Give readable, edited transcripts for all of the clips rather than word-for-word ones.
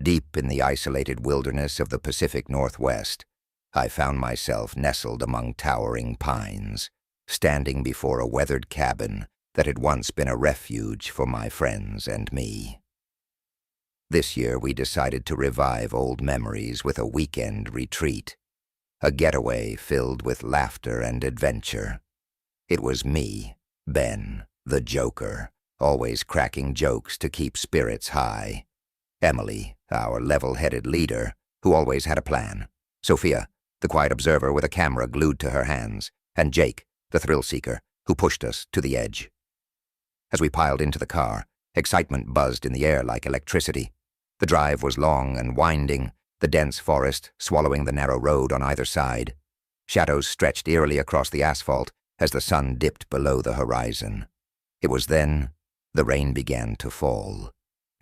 Deep in the isolated wilderness of the Pacific Northwest, I found myself nestled among towering pines, standing before a weathered cabin that had once been a refuge for my friends and me. This year we decided to revive old memories with a weekend retreat, a getaway filled with laughter and adventure. It was me, Ben, the Joker, always cracking jokes to keep spirits high. Emily, our level-headed leader, who always had a plan. Sophia, the quiet observer with a camera glued to her hands. And Jake, the thrill-seeker, who pushed us to the edge. As we piled into the car, excitement buzzed in the air like electricity. The drive was long and winding, the dense forest swallowing the narrow road on either side. Shadows stretched eerily across the asphalt as the sun dipped below the horizon. It was then the rain began to fall.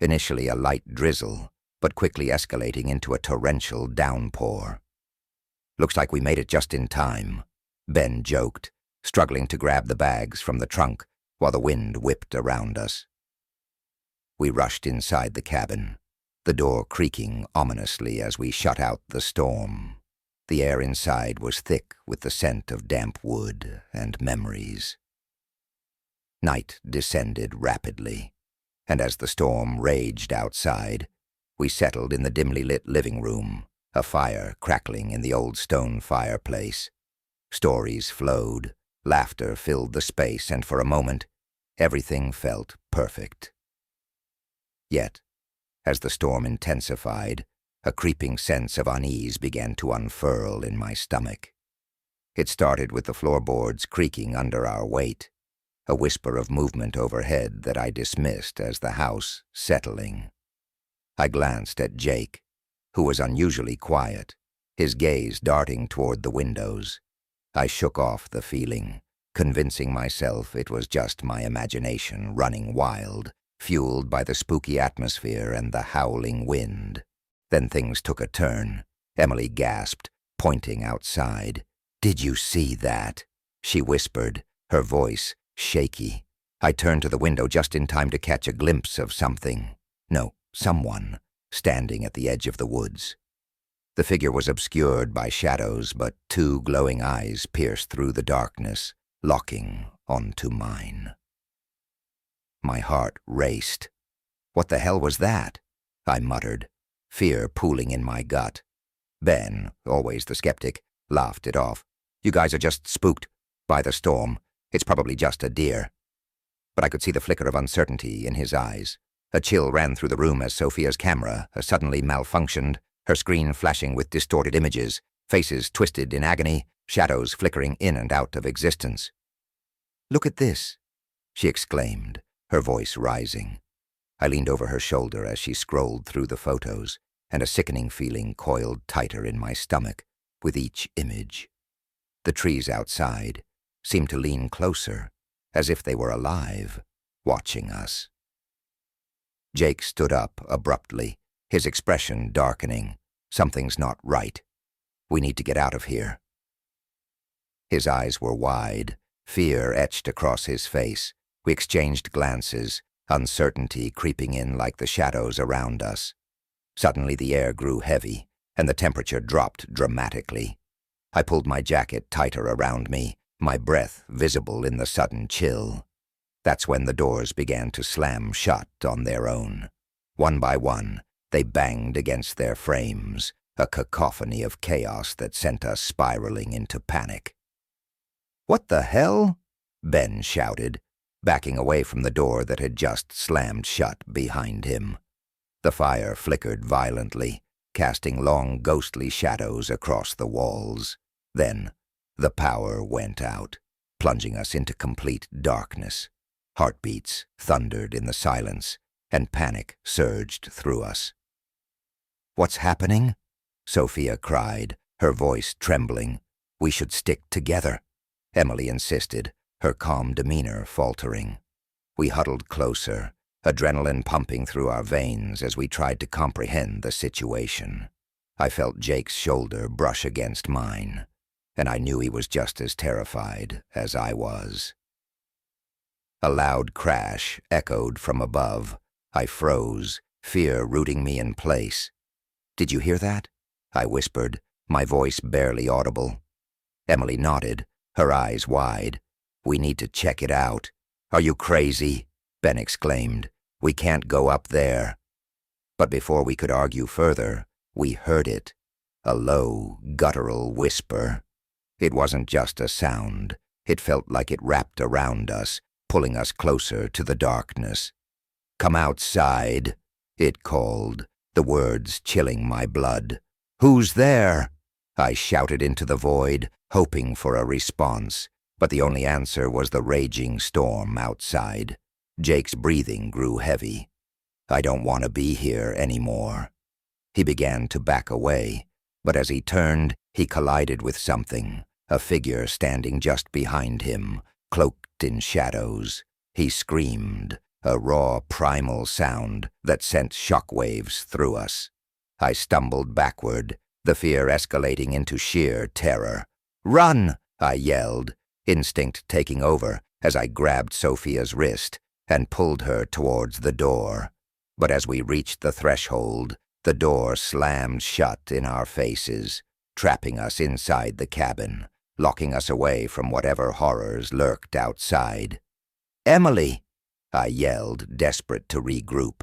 Initially a light drizzle, but quickly escalating into a torrential downpour. "Looks like we made it just in time," Ben joked, struggling to grab the bags from the trunk while the wind whipped around us. We rushed inside the cabin, the door creaking ominously as we shut out the storm. The air inside was thick with the scent of damp wood and memories. Night descended rapidly, and as the storm raged outside, we settled in the dimly lit living room, a fire crackling in the old stone fireplace. Stories flowed, laughter filled the space, and for a moment, everything felt perfect. Yet, as the storm intensified, a creeping sense of unease began to unfurl in my stomach. It started with the floorboards creaking under our weight, a whisper of movement overhead that I dismissed as the house settling. I glanced at Jake, who was unusually quiet, his gaze darting toward the windows. I shook off the feeling, convincing myself it was just my imagination running wild, fueled by the spooky atmosphere and the howling wind. Then things took a turn. Emily gasped, pointing outside. "Did you see that?" she whispered, her voice shaky. I turned to the window just in time to catch a glimpse of something. No, someone, standing at the edge of the woods. The figure was obscured by shadows, but two glowing eyes pierced through the darkness, locking onto mine. My heart raced. "What the hell was that?" I muttered, fear pooling in my gut. Ben, always the skeptic, laughed it off. "You guys are just spooked by the storm. It's probably just a deer." But I could see the flicker of uncertainty in his eyes. A chill ran through the room as Sophia's camera suddenly malfunctioned, her screen flashing with distorted images, faces twisted in agony, shadows flickering in and out of existence. "Look at this," she exclaimed, her voice rising. I leaned over her shoulder as she scrolled through the photos, and a sickening feeling coiled tighter in my stomach with each image. The trees outside seemed to lean closer, as if they were alive, watching us. Jake stood up abruptly, his expression darkening. "Something's not right. We need to get out of here." His eyes were wide, fear etched across his face. We exchanged glances, uncertainty creeping in like the shadows around us. Suddenly the air grew heavy, and the temperature dropped dramatically. I pulled my jacket tighter around me, my breath visible in the sudden chill. That's when the doors began to slam shut on their own. One by one, they banged against their frames, a cacophony of chaos that sent us spiraling into panic. "What the hell?" Ben shouted, backing away from the door that had just slammed shut behind him. The fire flickered violently, casting long ghostly shadows across the walls. Then, the power went out, plunging us into complete darkness. Heartbeats thundered in the silence, and panic surged through us. "What's happening?" Sophia cried, her voice trembling. "We should stick together," Emily insisted, her calm demeanor faltering. We huddled closer, adrenaline pumping through our veins as we tried to comprehend the situation. I felt Jake's shoulder brush against mine, and I knew he was just as terrified as I was. A loud crash echoed from above. I froze, fear rooting me in place. "Did you hear that?" I whispered, my voice barely audible. Emily nodded, her eyes wide. "We need to check it out." "Are you crazy?" Ben exclaimed. "We can't go up there." But before we could argue further, we heard it. A low, guttural whisper. It wasn't just a sound. It felt like it wrapped around us, pulling us closer to the darkness. "Come outside," it called, the words chilling my blood. "Who's there?" I shouted into the void, hoping for a response, but the only answer was the raging storm outside. Jake's breathing grew heavy. "I don't want to be here anymore." He began to back away, but as he turned, he collided with something, a figure standing just behind him, cloaked in shadows. He screamed, a raw, primal sound that sent shockwaves through us. I stumbled backward, the fear escalating into sheer terror. "Run!" I yelled, instinct taking over as I grabbed Sophia's wrist and pulled her towards the door. But as we reached the threshold, the door slammed shut in our faces, trapping us inside the cabin, locking us away from whatever horrors lurked outside. "Emily!" I yelled, desperate to regroup.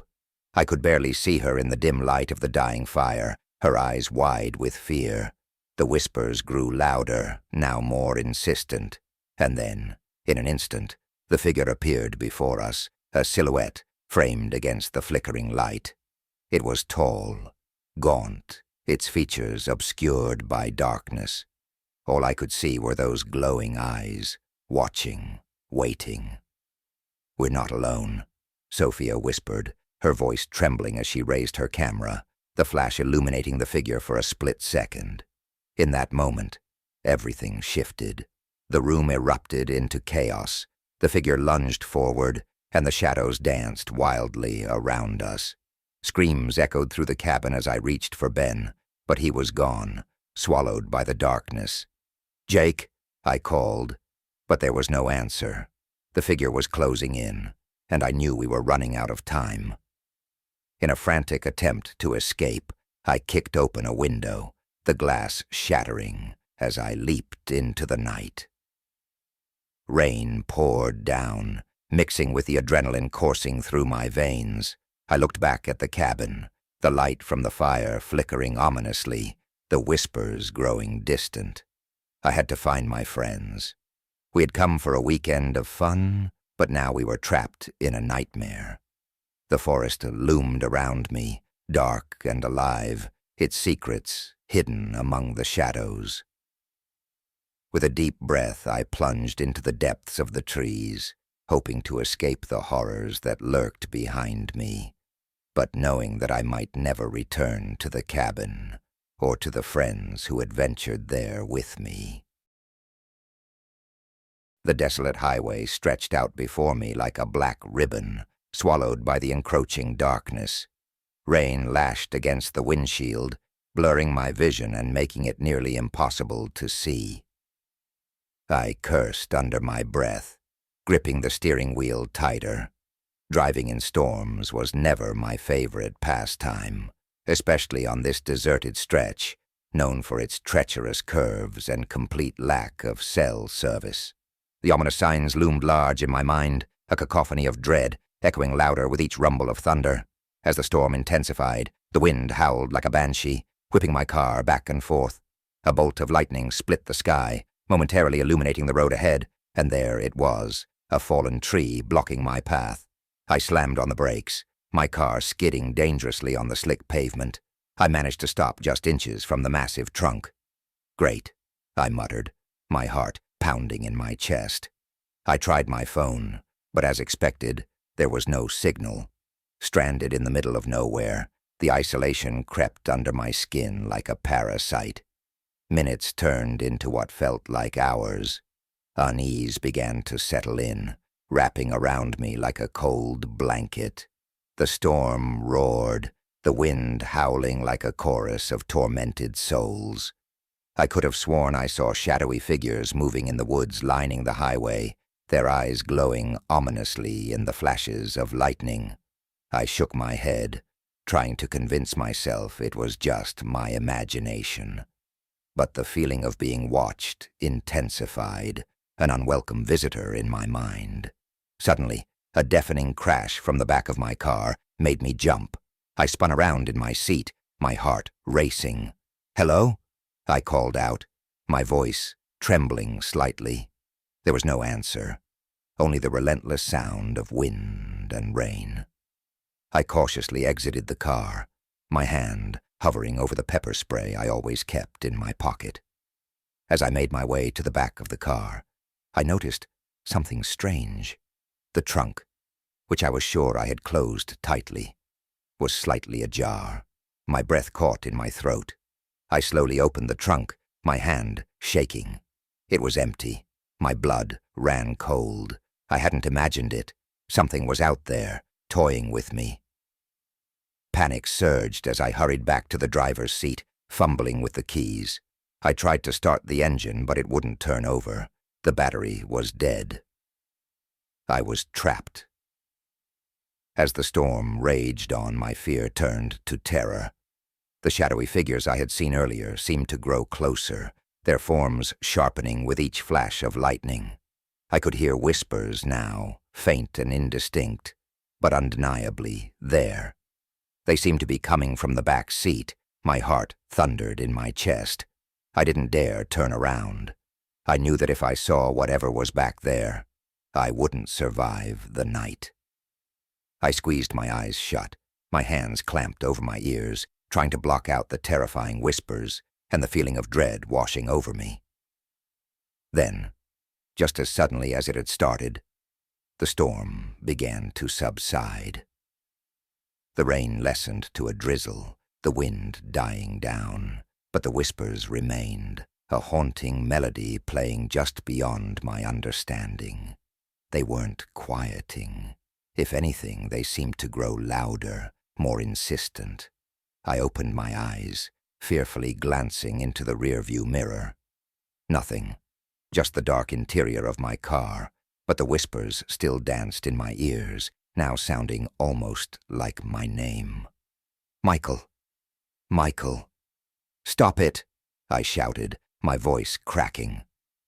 I could barely see her in the dim light of the dying fire, her eyes wide with fear. The whispers grew louder, now more insistent, and then, in an instant, the figure appeared before us, a silhouette framed against the flickering light. It was tall, gaunt, its features obscured by darkness. All I could see were those glowing eyes, watching, waiting. "We're not alone," Sophia whispered, her voice trembling as she raised her camera, the flash illuminating the figure for a split second. In that moment, everything shifted. The room erupted into chaos. The figure lunged forward, and the shadows danced wildly around us. Screams echoed through the cabin as I reached for Ben, but he was gone, swallowed by the darkness. "Jake," I called, but there was no answer. The figure was closing in, and I knew we were running out of time. In a frantic attempt to escape, I kicked open a window, the glass shattering as I leaped into the night. Rain poured down, mixing with the adrenaline coursing through my veins. I looked back at the cabin, the light from the fire flickering ominously, the whispers growing distant. I had to find my friends. We had come for a weekend of fun, but now we were trapped in a nightmare. The forest loomed around me, dark and alive, its secrets hidden among the shadows. With a deep breath, I plunged into the depths of the trees, hoping to escape the horrors that lurked behind me, but knowing that I might never return to the cabin or to the friends who had ventured there with me. The desolate highway stretched out before me like a black ribbon, swallowed by the encroaching darkness. Rain lashed against the windshield, blurring my vision and making it nearly impossible to see. I cursed under my breath, gripping the steering wheel tighter. Driving in storms was never my favorite pastime, especially on this deserted stretch, known for its treacherous curves and complete lack of cell service. The ominous signs loomed large in my mind, a cacophony of dread, echoing louder with each rumble of thunder. As the storm intensified, the wind howled like a banshee, whipping my car back and forth. A bolt of lightning split the sky, momentarily illuminating the road ahead, and there it was, a fallen tree blocking my path. I slammed on the brakes, my car skidding dangerously on the slick pavement. I managed to stop just inches from the massive trunk. "Great," I muttered, my heart pounding in my chest. I tried my phone, but as expected, there was no signal. Stranded in the middle of nowhere, the isolation crept under my skin like a parasite. Minutes turned into what felt like hours. Unease began to settle in, wrapping around me like a cold blanket. The storm roared, the wind howling like a chorus of tormented souls. I could have sworn I saw shadowy figures moving in the woods lining the highway, their eyes glowing ominously in the flashes of lightning. I shook my head, trying to convince myself it was just my imagination. But the feeling of being watched intensified, an unwelcome visitor in my mind. Suddenly, a deafening crash from the back of my car made me jump. I spun around in my seat, my heart racing. "Hello?" I called out, my voice trembling slightly. There was no answer, only the relentless sound of wind and rain. I cautiously exited the car, my hand hovering over the pepper spray I always kept in my pocket. As I made my way to the back of the car, I noticed something strange. The trunk, which I was sure I had closed tightly, was slightly ajar. My breath caught in my throat. I slowly opened the trunk, my hand shaking. It was empty. My blood ran cold. I hadn't imagined it. Something was out there, toying with me. Panic surged as I hurried back to the driver's seat, fumbling with the keys. I tried to start the engine, but it wouldn't turn over. The battery was dead. I was trapped. As the storm raged on, my fear turned to terror. The shadowy figures I had seen earlier seemed to grow closer, their forms sharpening with each flash of lightning. I could hear whispers now, faint and indistinct, but undeniably there. They seemed to be coming from the back seat. My heart thundered in my chest. I didn't dare turn around. I knew that if I saw whatever was back there, I wouldn't survive the night. I squeezed my eyes shut, my hands clamped over my ears, trying to block out the terrifying whispers and the feeling of dread washing over me. Then, just as suddenly as it had started, the storm began to subside. The rain lessened to a drizzle, the wind dying down, but the whispers remained, a haunting melody playing just beyond my understanding. They weren't quieting. If anything, they seemed to grow louder, more insistent. I opened my eyes, fearfully glancing into the rearview mirror. Nothing, just the dark interior of my car, but the whispers still danced in my ears, now sounding almost like my name. "Michael! Michael! Stop it!" I shouted, my voice cracking.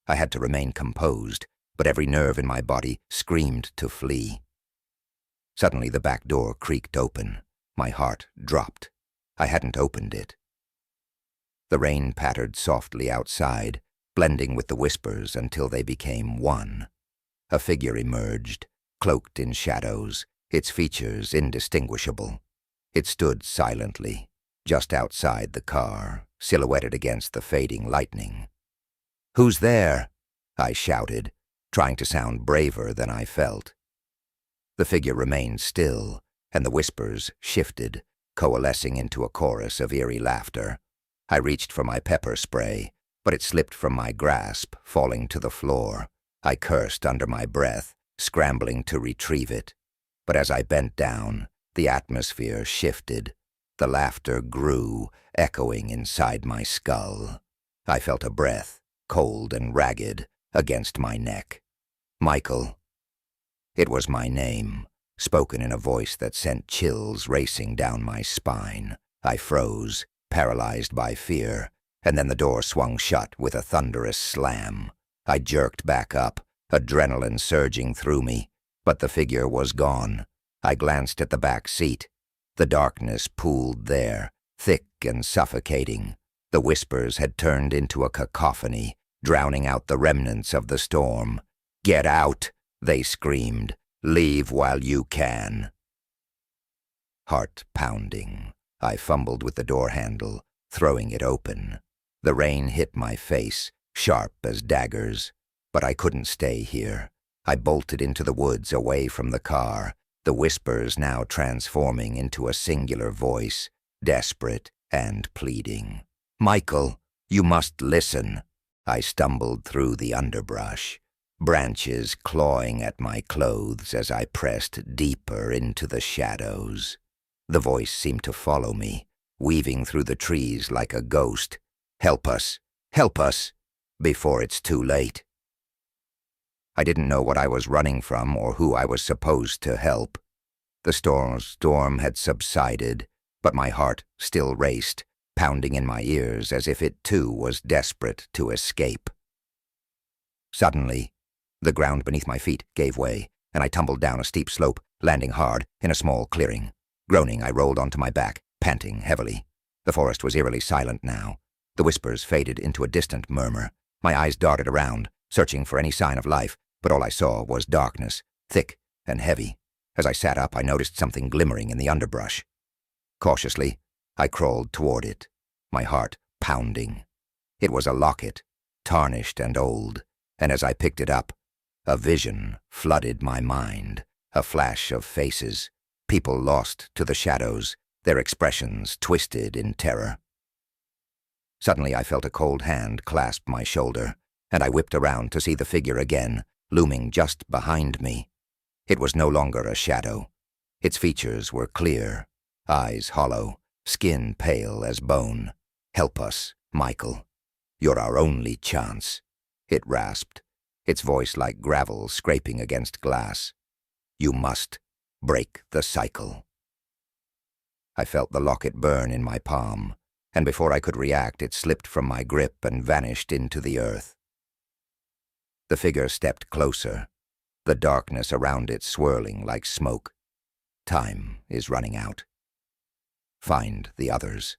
I had to remain composed, but every nerve in my body screamed to flee. Suddenly the back door creaked open. My heart dropped. I hadn't opened it. The rain pattered softly outside, blending with the whispers until they became one. A figure emerged, cloaked in shadows, its features indistinguishable. It stood silently, just outside the car, silhouetted against the fading lightning. "Who's there?" I shouted, trying to sound braver than I felt. The figure remained still, and the whispers shifted, coalescing into a chorus of eerie laughter. I reached for my pepper spray, but it slipped from my grasp, falling to the floor. I cursed under my breath, scrambling to retrieve it. But as I bent down, the atmosphere shifted. The laughter grew, echoing inside my skull. I felt a breath, cold and ragged, against my neck. "Michael." It was my name, spoken in a voice that sent chills racing down my spine. I froze, paralyzed by fear, and then the door swung shut with a thunderous slam. I jerked back up, adrenaline surging through me, but the figure was gone. I glanced at the back seat. The darkness pooled there, thick and suffocating. The whispers had turned into a cacophony, drowning out the remnants of the storm. "Get out!" they screamed. "Leave while you can." Heart pounding, I fumbled with the door handle, throwing it open. The rain hit my face, sharp as daggers, but I couldn't stay here. I bolted into the woods away from the car, the whispers now transforming into a singular voice, desperate and pleading. "Michael, you must listen." I stumbled through the underbrush, branches clawing at my clothes as I pressed deeper into the shadows. The voice seemed to follow me, weaving through the trees like a ghost. "Help us! Help us! Before it's too late." I didn't know what I was running from or who I was supposed to help. The storm had subsided, but my heart still raced, pounding in my ears as if it too was desperate to escape. Suddenly, the ground beneath my feet gave way, and I tumbled down a steep slope, landing hard in a small clearing. Groaning, I rolled onto my back, panting heavily. The forest was eerily silent now. The whispers faded into a distant murmur. My eyes darted around, searching for any sign of life, but all I saw was darkness, thick and heavy. As I sat up, I noticed something glimmering in the underbrush. Cautiously, I crawled toward it, my heart pounding. It was a locket, tarnished and old, and as I picked it up, a vision flooded my mind, a flash of faces, people lost to the shadows, their expressions twisted in terror. Suddenly I felt a cold hand clasp my shoulder, and I whipped around to see the figure again, looming just behind me. It was no longer a shadow. Its features were clear, eyes hollow, skin pale as bone. "Help us, Michael. You're our only chance," it rasped, its voice like gravel scraping against glass. "You must break the cycle." I felt the locket burn in my palm, and before I could react, it slipped from my grip and vanished into the earth. The figure stepped closer, the darkness around it swirling like smoke. "Time is running out. Find the others."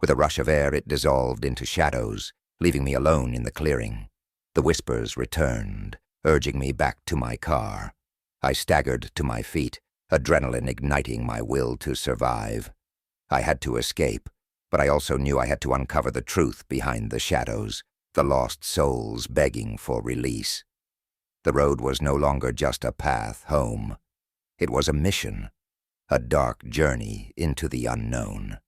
With a rush of air, it dissolved into shadows, leaving me alone in the clearing. The whispers returned, urging me back to my car. I staggered to my feet, adrenaline igniting my will to survive. I had to escape, but I also knew I had to uncover the truth behind the shadows, the lost souls begging for release. The road was no longer just a path home. It was a mission, a dark journey into the unknown.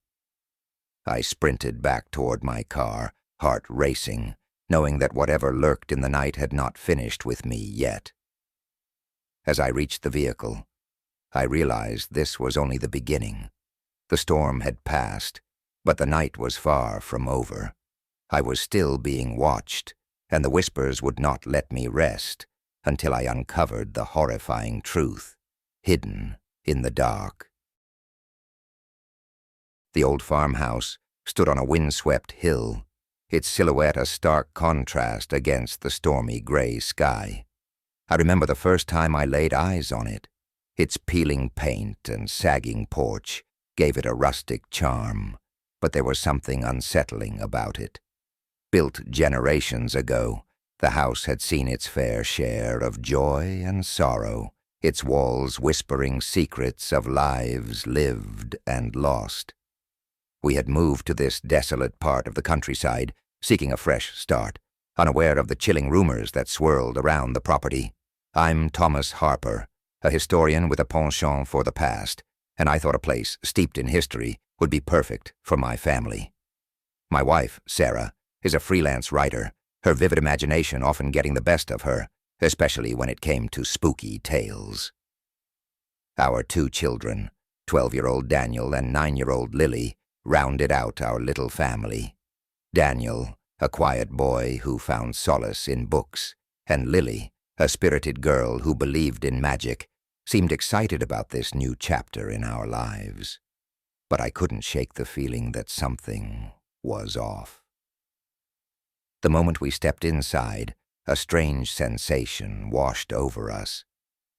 I sprinted back toward my car, heart racing, knowing that whatever lurked in the night had not finished with me yet. As I reached the vehicle, I realized this was only the beginning. The storm had passed, but the night was far from over. I was still being watched, and the whispers would not let me rest until I uncovered the horrifying truth, hidden in the dark. The old farmhouse stood on a windswept hill, its silhouette a stark contrast against the stormy gray sky. I remember the first time I laid eyes on it. Its peeling paint and sagging porch gave it a rustic charm, but there was something unsettling about it. Built generations ago, the house had seen its fair share of joy and sorrow, its walls whispering secrets of lives lived and lost. We had moved to this desolate part of the countryside, seeking a fresh start, unaware of the chilling rumors that swirled around the property. I'm Thomas Harper, a historian with a penchant for the past, and I thought a place steeped in history would be perfect for my family. My wife, Sarah, is a freelance writer, her vivid imagination often getting the best of her, especially when it came to spooky tales. Our 2 children, 12-year-old Daniel and 9-year-old Lily, rounded out our little family. Daniel, a quiet boy who found solace in books, and Lily, a spirited girl who believed in magic, seemed excited about this new chapter in our lives. But I couldn't shake the feeling that something was off. The moment we stepped inside, a strange sensation washed over us.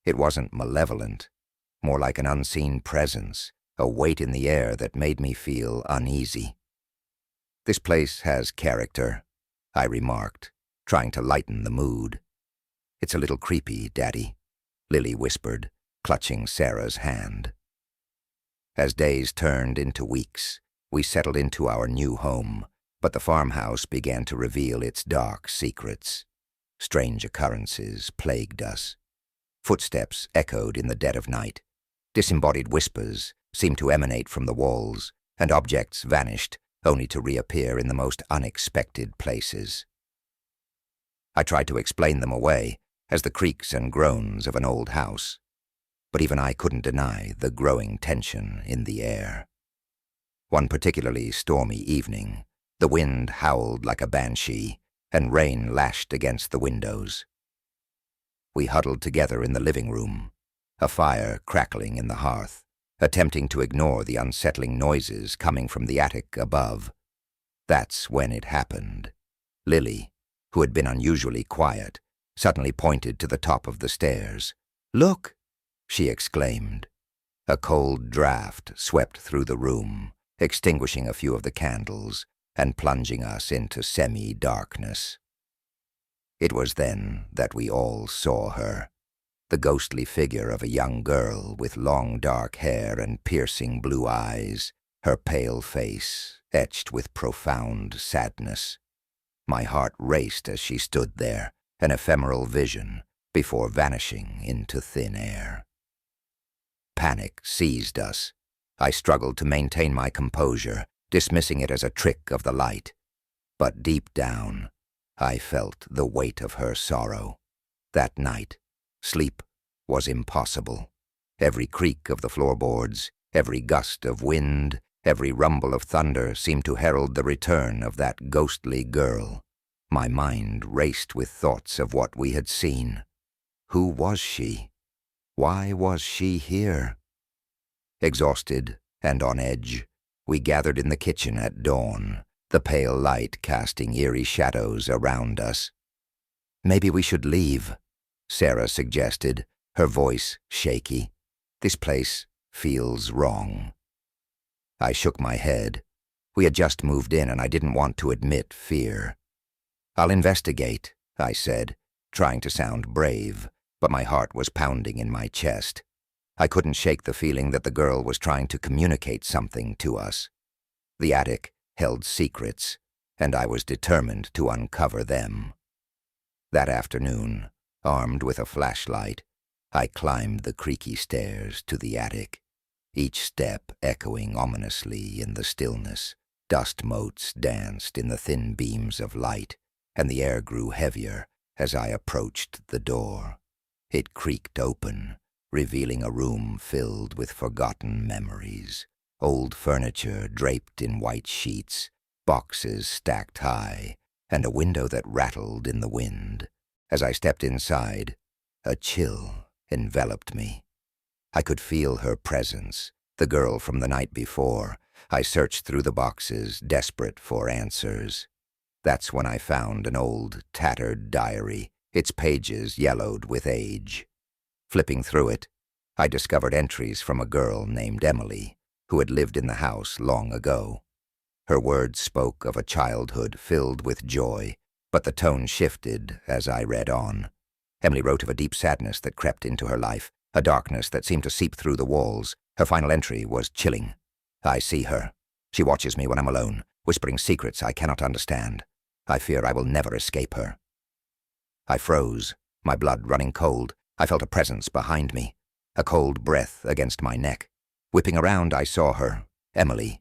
It wasn't malevolent, more like an unseen presence, a weight in the air that made me feel uneasy. "This place has character," I remarked, trying to lighten the mood. "It's a little creepy, Daddy," Lily whispered, clutching Sarah's hand. As days turned into weeks, we settled into our new home, but the farmhouse began to reveal its dark secrets. Strange occurrences plagued us. Footsteps echoed in the dead of night. Disembodied whispers seemed to emanate from the walls, and objects vanished, only to reappear in the most unexpected places. I tried to explain them away as the creaks and groans of an old house, but even I couldn't deny the growing tension in the air. One particularly stormy evening, the wind howled like a banshee, and rain lashed against the windows. We huddled together in the living room, a fire crackling in the hearth, attempting to ignore the unsettling noises coming from the attic above. That's when it happened. Lily, who had been unusually quiet, suddenly pointed to the top of the stairs. "Look!" she exclaimed. A cold draft swept through the room, extinguishing a few of the candles and plunging us into semi-darkness. It was then that we all saw her, the ghostly figure of a young girl with long dark hair and piercing blue eyes, her pale face etched with profound sadness. My heart raced as she stood there, an ephemeral vision, before vanishing into thin air. Panic seized us. I struggled to maintain my composure, dismissing it as a trick of the light. But deep down, I felt the weight of her sorrow. That night, sleep was impossible. Every creak of the floorboards, every gust of wind, every rumble of thunder seemed to herald the return of that ghostly girl. My mind raced with thoughts of what we had seen. Who was she? Why was she here? Exhausted and on edge, we gathered in the kitchen at dawn, the pale light casting eerie shadows around us. "Maybe we should leave," Sarah suggested, her voice shaky. "This place feels wrong." I shook my head. We had just moved in and I didn't want to admit fear. "I'll investigate," I said, trying to sound brave, but my heart was pounding in my chest. I couldn't shake the feeling that the girl was trying to communicate something to us. The attic held secrets, and I was determined to uncover them. That afternoon, armed with a flashlight, I climbed the creaky stairs to the attic, each step echoing ominously in the stillness. Dust motes danced in the thin beams of light, and the air grew heavier as I approached the door. It creaked open, revealing a room filled with forgotten memories. Old furniture draped in white sheets, boxes stacked high, and a window that rattled in the wind. As I stepped inside, a chill enveloped me. I could feel her presence, the girl from the night before. I searched through the boxes, desperate for answers. That's when I found an old, tattered diary, its pages yellowed with age. Flipping through it, I discovered entries from a girl named Emily, who had lived in the house long ago. Her words spoke of a childhood filled with joy, but the tone shifted as I read on. Emily wrote of a deep sadness that crept into her life, a darkness that seemed to seep through the walls. Her final entry was chilling. "I see her. She watches me when I'm alone, whispering secrets I cannot understand. I fear I will never escape her." I froze, my blood running cold. I felt a presence behind me, a cold breath against my neck. Whipping around, I saw her, Emily.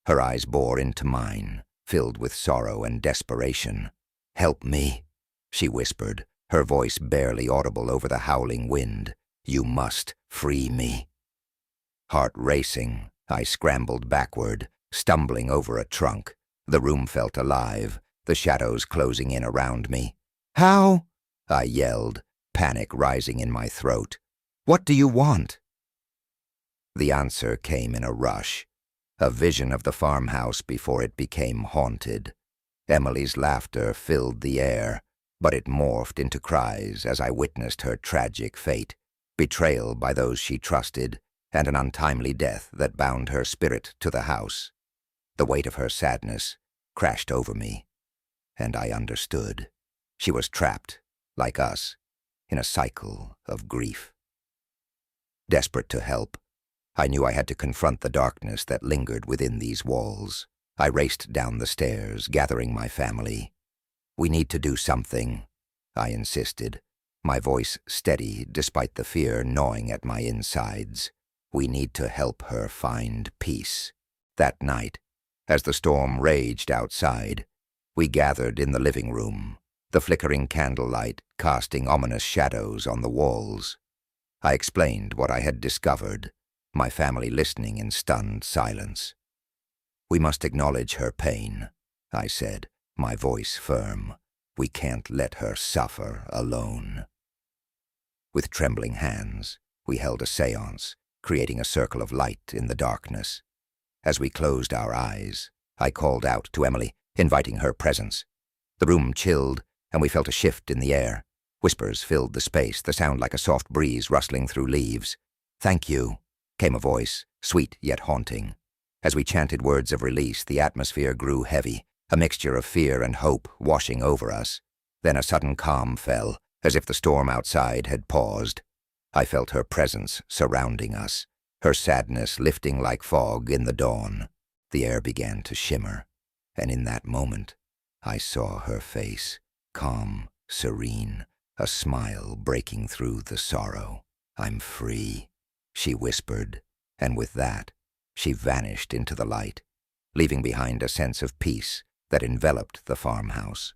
Her eyes bore into mine, filled with sorrow and desperation. "Help me," she whispered, her voice barely audible over the howling wind. "You must free me." Heart racing, I scrambled backward, stumbling over a trunk. The room felt alive, the shadows closing in around me. "How?" I yelled, panic rising in my throat. "What do you want?" The answer came in a rush, a vision of the farmhouse before it became haunted. Emily's laughter filled the air, but it morphed into cries as I witnessed her tragic fate, betrayal by those she trusted, and an untimely death that bound her spirit to the house. The weight of her sadness crashed over me, and I understood. She was trapped, like us, in a cycle of grief. Desperate to help, I knew I had to confront the darkness that lingered within these walls. I raced down the stairs, gathering my family. "We need to do something," I insisted, my voice steady despite the fear gnawing at my insides. "We need to help her find peace." That night, as the storm raged outside, we gathered in the living room, the flickering candlelight casting ominous shadows on the walls. I explained what I had discovered, my family listening in stunned silence. "We must acknowledge her pain," I said, my voice firm. "We can't let her suffer alone." With trembling hands, we held a séance, creating a circle of light in the darkness. As we closed our eyes, I called out to Emily, inviting her presence. The room chilled, and we felt a shift in the air. Whispers filled the space, the sound like a soft breeze rustling through leaves. "Thank you," came a voice, sweet yet haunting. As we chanted words of release, the atmosphere grew heavy, a mixture of fear and hope washing over us. Then a sudden calm fell, as if the storm outside had paused. I felt her presence surrounding us, her sadness lifting like fog in the dawn. The air began to shimmer, and in that moment, I saw her face, calm, serene, a smile breaking through the sorrow. "I'm free," she whispered, and with that, she vanished into the light, leaving behind a sense of peace that enveloped the farmhouse.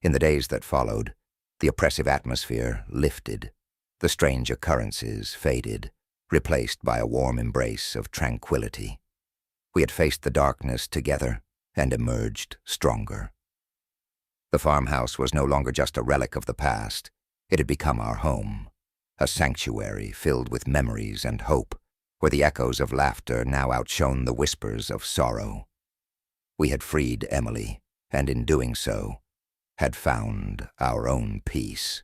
In the days that followed, the oppressive atmosphere lifted. The strange occurrences faded, replaced by a warm embrace of tranquility. We had faced the darkness together and emerged stronger. The farmhouse was no longer just a relic of the past. It had become our home, a sanctuary filled with memories and hope, where the echoes of laughter now outshone the whispers of sorrow. We had freed Emily, and in doing so, had found our own peace.